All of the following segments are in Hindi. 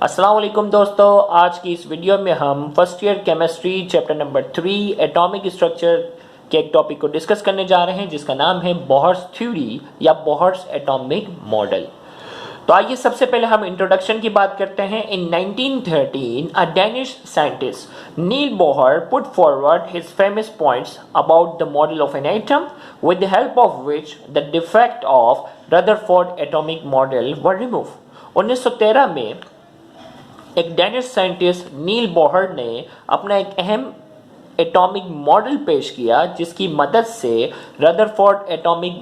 अस्सलाम वालेकुम दोस्तों, आज की इस वीडियो में हम first year chemistry chapter number 3 atomic structure के एक टॉपिक को डिस्कस करने जा रहे हैं जिसका नाम है बोहर्स थ्योरी या बोहर्स एटॉमिक मॉडल। तो आइए सबसे पहले हम इंट्रोडक्शन की बात करते हैं। In 1913 a Danish scientist Niels Bohr put forward his famous points about the model of an atom with the help of which the defect of Rutherford atomic model were removed। 1913 में एक डेनिश साइंटिस्ट नील बोहर ने अपना एक अहम एटॉमिक मॉडल पेश किया जिसकी मदद से Rutherford atomic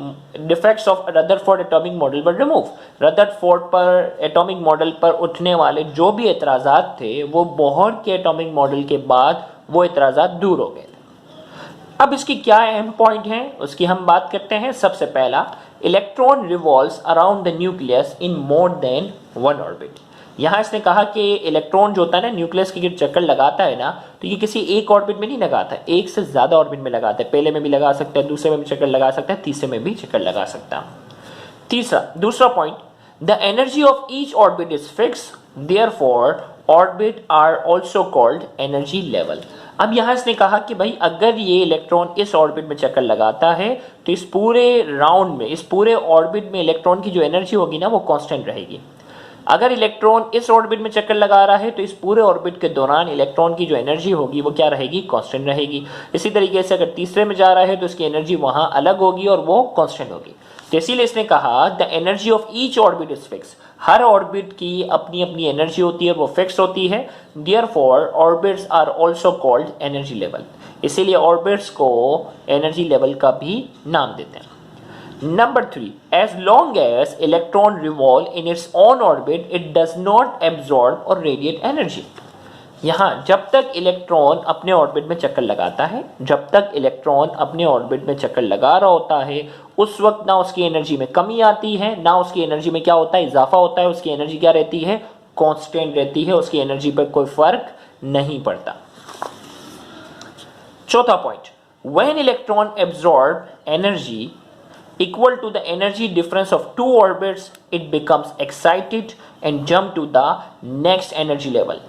defects of Rutherford atomic model were remove. Rutherford पर एटॉमिक मॉडल पर उठने वाले जो भी एतराज़ात थे वो बोहर के एटॉमिक मॉडल के बाद वो एतराज़ात दूर हो गए। अब इसकी क्या अहम पॉइंट है उसकी हम बात करते हैं। सबसे पहला, electron revolves around the nucleus in more than one orbit. यहां इसने कहा कि इलेक्ट्रॉन जो होता है ना न्यूक्लियस की चक्कर लगाता है ना, तो ये किसी एक ऑर्बिट में नहीं लगाता, एक से ज्यादा ऑर्बिट में लगाता है। पहले में भी लगा सकता है, दूसरे में भी चक्कर लगा सकता है, तीसरे में भी चक्कर लगा सकता है। दूसरा point, the energy of each orbit is fix, therefore orbit are also called energy level. अब यहां इसने कहा कि भाई अगर ये इलेक्ट्रॉन इस ऑर्बिट में चक्कर लगाता है तो इस पूरे राउंड में, इस पूरे ऑर्बिट में इलेक्ट्रॉन की जो एनर्जी होगी ना वो कांस्टेंट रहेगी। अगर इलेक्ट्रॉन इस ऑर्बिट में चक्कर लगा रहा है तो इस पूरे ऑर्बिट के दौरान इलेक्ट्रॉन की जो एनर्जी होगी वो क्या रहेगी, कांस्टेंट रहेगी। इसी तरीके से अगर तीसरे में जा रहा है तो इसकी एनर्जी वहां अलग होगी और वो कांस्टेंट होगी। तो इसीलिए इसने कहा the energy of each orbit is fix. Her orbit की अपनी अपनी एनर्जी होती है, वो फिक्स होती है। Therefore orbits are also called energy level. इसीलिए ऑर्बिट्स को एनर्जी लेवल का भी नाम देते हैं। Number 3, as long as electron revolve in its own orbit, it does not absorb or radiate energy। यहां जब तक इलेक्ट्रॉन अपने ऑर्बिट में चक्कर लगाता है, जब तक इलेक्ट्रॉन अपने ऑर्बिट में चक्कर लगा रहा होता है, उस वक्त ना उसकी एनर्जी में कमी आती है ना उसकी एनर्जी में क्या होता है, इजाफा होता है। उसकी एनर्जी क्या रहती है, कांस्टेंट रहती है। उसकी एनर्जी पर कोई फर्क नहीं पड़ता। चौथा point, when electron absorb energy equal to the energy difference of two orbits, it becomes excited and jump to the next energy level.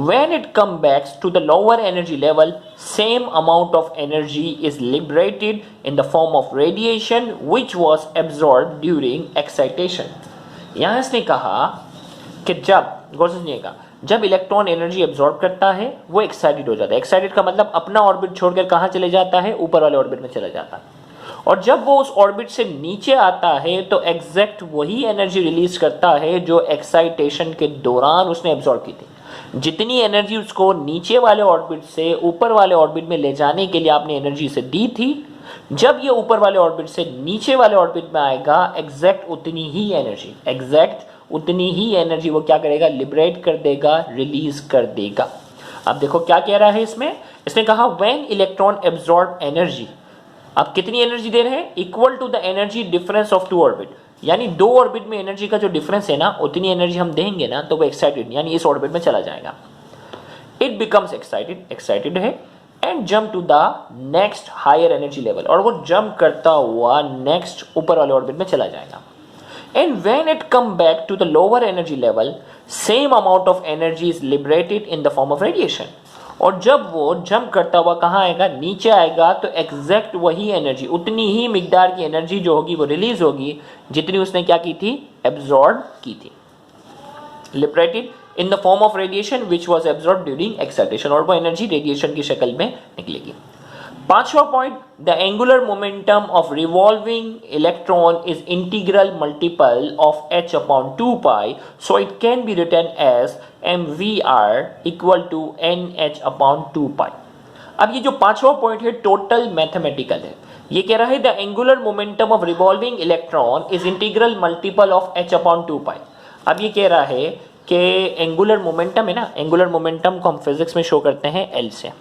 When it comes back to the lower energy level, same amount of energy is liberated in the form of radiation which was absorbed during excitation। यहाँ इसने कहा कि जब, गौर से सुनिएगा, जब इलेक्ट्रॉन एनर्जी एब्जॉर्ब करता है वो एक्साइटेड हो जाता है। एक्साइटेड का मतलब अपना ऑर्बिट छोड़कर कहाँ चले जाता है, ऊपर वाले ऑर्बिट में चला जाता है। और जब वो उस ऑर्बिट से नीचे आता है तो एग्जैक्ट वही एनर्जी रिलीज करता है जो एक्साइटेशन के दौरान उसने एब्जॉर्ब की थी। जितनी एनर्जी उसको नीचे वाले ऑर्बिट से ऊपर वाले ऑर्बिट में ले जाने के लिए आपने एनर्जी से दी थी, जब ये ऊपर वाले ऑर्बिट से नीचे वाले ऑर्बिट में आएगा एग्जैक्ट उतनी ही एनर्जी वो क्या करेगा, लिबरेट कर देगा, रिलीज कर देगा। अब देखो क्या कह रहा है इसमें, इसने कहा व्हेन इलेक्ट्रॉन एब्जॉर्ब एनर्जी, आप कितनी एनर्जी दे रहे हैं, equal to the energy difference of two orbit, यानी दो ऑर्बिट में एनर्जी का जो डिफरेंस है ना उतनी एनर्जी हम देंगे ना तो वो एक्साइटेड यानी इस ऑर्बिट में चला जाएगा। इट बिकम्स एक्साइटेड है and jump to the next higher energy level, और वो जंप करता हुआ नेक्स्ट ऊपर वाले ऑर्बिट में चला जाएगा। And when it come back to the lower energy level, same amount of energy is liberated in the form of radiation. और जब वो जंप करता हुआ कहाँ आएगा, नीचे आएगा, तो एग्जैक्ट वही एनर्जी, उतनी ही मिकदार की एनर्जी जो होगी वो रिलीज होगी जितनी उसने क्या की थी, एब्जॉर्ब की थी। Liberated in the form of radiation which was absorb during excitation, और वो एनर्जी रेडिएशन की शक्ल में निकलेगी। पांचवा point, the angular momentum of revolving electron is integral multiple of h upon 2 pi, so it can be written as mvr equal to nh upon 2 pi. अब ये जो पांचवा पॉइंट है टोटल मैथमेटिकल है। ये कह रहा है the angular momentum of revolving electron is integral multiple of h upon 2 pi. अब ये कह रहा है कि एंगुलर मोमेंटम है ना, एंगुलर मोमेंटम को हम फिजिक्स में शो करते हैं L से,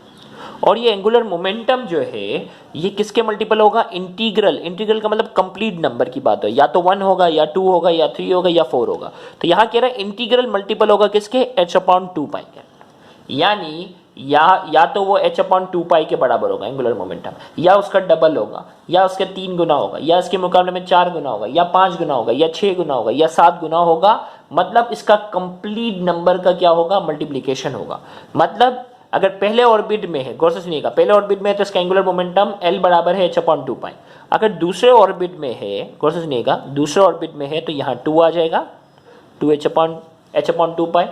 और ये एंगुलर मोमेंटम जो है ये किसके मल्टीपल होगा, इंटीग्रल का मतलब कंप्लीट नंबर की बात हो, या तो 1 होगा या 2 होगा या 3 होगा या 4 होगा। तो यहां कह रहा है इंटीग्रल मल्टीपल होगा किसके, h अपॉन 2 पाई के, यानी या तो वो h अपॉन 2 पाई के बराबर होगा एंगुलर मोमेंटम, या उसका डबल होगा, या उसके 3 गुना होगा, या इसके मुकाबले में 4 गुना होगा, या 5 गुना होगा, या 6 गुना होगा, या 7 गुना होगा, मतलब इसका कंप्लीट नंबर का क्या होगा, मल्टीप्लीकेशन होगा। मतलब अगर पहले ऑर्बिट में है, गौर से सुनिएगा, पहले ऑर्बिट में है तो इसका एंगुलर मोमेंटम L बराबर है h/2π। अगर दूसरे ऑर्बिट में है, गौर से सुनिएगा, दूसरे ऑर्बिट में है तो यहाँ 2 आ जाएगा, 2h/2π।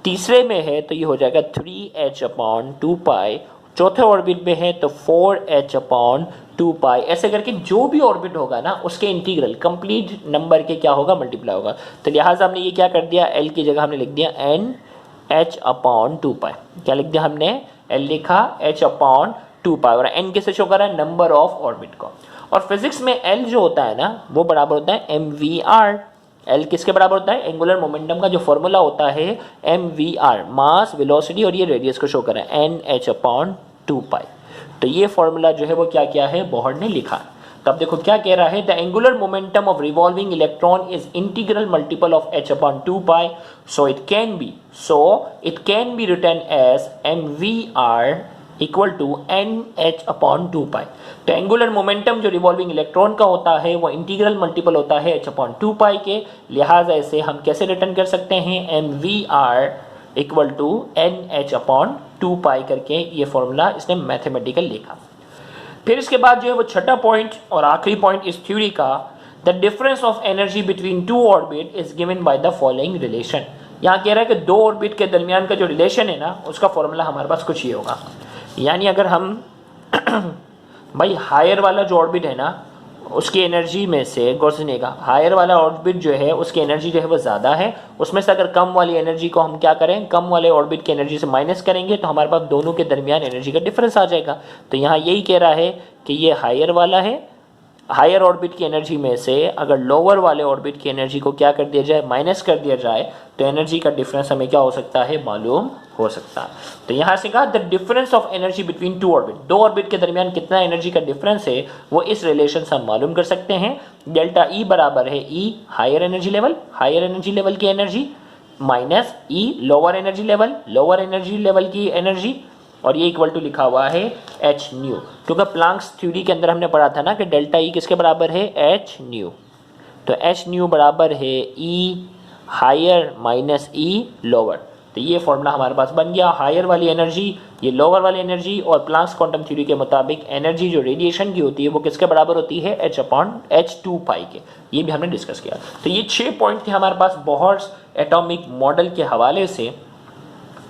तीसरे में है तो ये हो जाएगा 3h/2π। चौथे ऑर्बिट में है तो 4h/2π। ऐसे करके जो भी ऑर्बिट होगा ना उसके इंटीग्रल कंप्लीट नंबर के क्या होगा, मल्टीप्लाई होगा। तो लिहाजा हमने ये क्या कर दिया, L की जगह हमने लिख दिया NH/2π। क्या लिख दिया हमने, L लिखा H/2π, और N किसे शो कर रहा है, नंबर ऑफ ऑर्बिट को। और फिजिक्स में L जो होता है ना वो बराबर होता है mvr। L किसके बराबर होता है, एंगुलर मोमेंटम का जो फॉर्मूला होता है mvr, मास, वेलोसिटी और ये रेडियस को शो कर रहा है NH/2π। तो ये फॉर्मूला जो है वो क्या किया है, बोहर ने लिखा। तब देखो क्या कह रहा है, the angular momentum of revolving electron is integral multiple of h/2π, so it can be written as mvr equal to NH/2π। तो एंगुलर मोमेंटम जो रिवॉल्विंग इलेक्ट्रॉन का होता है वो इंटीग्रल मल्टीपल होता है h/2π के, लिहाजा इसे हम कैसे रिटर्न कर सकते हैं, mvr इक्वल टू NH/2π करके ये फॉर्मूला इसने मैथमेटिकल लिखा। फिर इसके बाद जो है वो छठा पॉइंट और आखिरी पॉइंट इस थ्योरी का, the difference of energy between two orbit is given by the following relation. यहाँ कह रहा है कि दो ऑर्बिट के दरमियान का जो रिलेशन है ना उसका फॉर्मूला हमारे पास कुछ ये होगा। यानी अगर हम भाई हायर वाला जो ऑर्बिट है ना उसकी एनर्जी में से, गौर से सुनिएगा, हायर वाला ऑर्बिट जो है उसकी एनर्जी जो है वो ज़्यादा है, उसमें से अगर कम वाली एनर्जी को हम क्या करें, कम वाले ऑर्बिट की एनर्जी से माइनस करेंगे तो हमारे पास दोनों के दरमियान एनर्जी का डिफरेंस आ जाएगा। तो यहाँ यही कह रहा है कि ये हायर वाला है, हायर ऑर्बिट की एनर्जी में से अगर लोअर वाले ऑर्बिट की एनर्जी को क्या कर दिया जाए, माइनस कर दिया जाए, तो एनर्जी का डिफरेंस हमें क्या हो सकता है, मालूम हो सकता है। तो यहाँ से कहा the difference of energy between two orbit, दो ऑर्बिट के दरमियान कितना एनर्जी का डिफरेंस है वो इस रिलेशन से हम मालूम कर सकते हैं। डेल्टा ई बराबर है ई हायर एनर्जी लेवल की एनर्जी माइनस ई लोअर एनर्जी लेवल की एनर्जी, और ये इक्वल टू लिखा हुआ है एच न्यू, क्योंकि प्लांक्स थ्योरी के अंदर हमने पढ़ा था ना कि डेल्टा ई किसके बराबर है, एच न्यू। तो एच न्यू बराबर है ई हायर माइनस ई लोअर। तो ये फॉर्मूला हमारे पास बन गया, हायर वाली एनर्जी ये लोअर वाली एनर्जी, और प्लांक्स क्वांटम थ्योरी के मुताबिक एनर्जी जो रेडिएशन की होती है वो किसके बराबर होती है, H/2π के। ये भी हमने डिस्कस किया। तो ये 6 पॉइंट थे हमारे पास बोहर्स एटॉमिक मॉडल के हवाले से।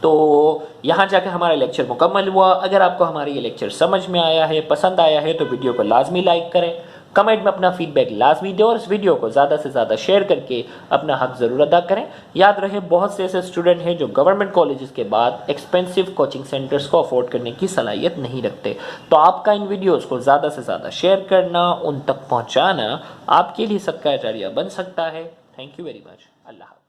तो यहाँ जाकर हमारा लेक्चर मुकम्मल हुआ। अगर आपको हमारा ये लेक्चर समझ में आया है, पसंद आया है, तो वीडियो को लाजमी लाइक करें, कमेंट में अपना फीडबैक लाजमी दें और इस वीडियो को ज़्यादा से ज़्यादा शेयर करके अपना हक ज़रूर अदा करें। याद रहे बहुत से ऐसे स्टूडेंट हैं जो गवर्नमेंट कॉलेजेस के बाद एक्सपेंसिव कोचिंग सेंटर्स को अफोर्ड करने की सलाहियत नहीं रखते। तो आपका इन वीडियोज़ को ज़्यादा से ज़्यादा शेयर करना, उन तक पहुँचाना आपके लिए सदका जारिया बन सकता है। Thank you very much. Allah.